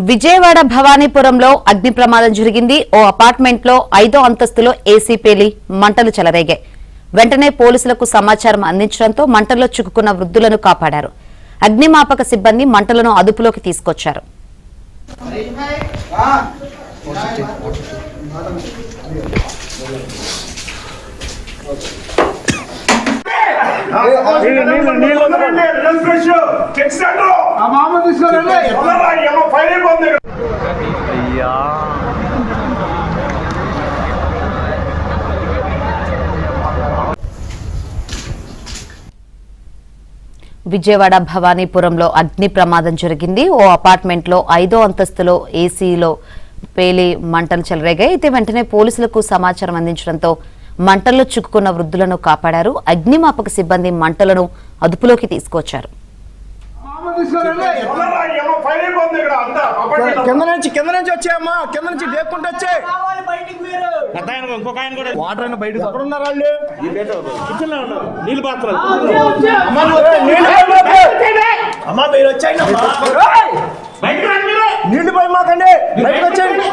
విజయవాడ భవానీపురంలో అగ్ని ప్రమాదం జరిగింది. ఓ అపార్ట్మెంట్ లో 5వ అంతస్తులో ఏసీ పేలి మంటలు చెలరేగాయి. వెంటనే పోలీసులకు సమాచారం అందించడంతో మంటల్లో చిక్కుకున్న వృద్ధులను కాపాడారు. అగ్నిమాపక సిబ్బంది మంటలను అదుపులోకి తీసుకొచ్చారు. విజయవాడ భవానీపురంలో అగ్ని ప్రమాదం జరిగింది. ఓ అపార్ట్మెంట్ లో 5వ అంతస్తులో ఏసీలో పేలి మంటలు చెలరేగాయి. అయితే వెంటనే పోలీసులకు సమాచారం అందించడంతో మంటల్లో చిక్కుకున్న వృద్ధులను కాపాడారు. అగ్నిమాపక సిబ్బంది మంటలను అదుపులోకి తీసుకొచ్చారు. కింద నుంచి వచ్చాయమ్మా, కింద నుంచి లేకుండా వచ్చాయి. వాటర్ అయినా బయట ఎక్కడున్నారు వాళ్ళు? నీళ్ళు పాత్రలు అమ్మా, మీరు వచ్చాయండి. నీళ్లు పోయి మాకండి, బయటకు వచ్చాయండి.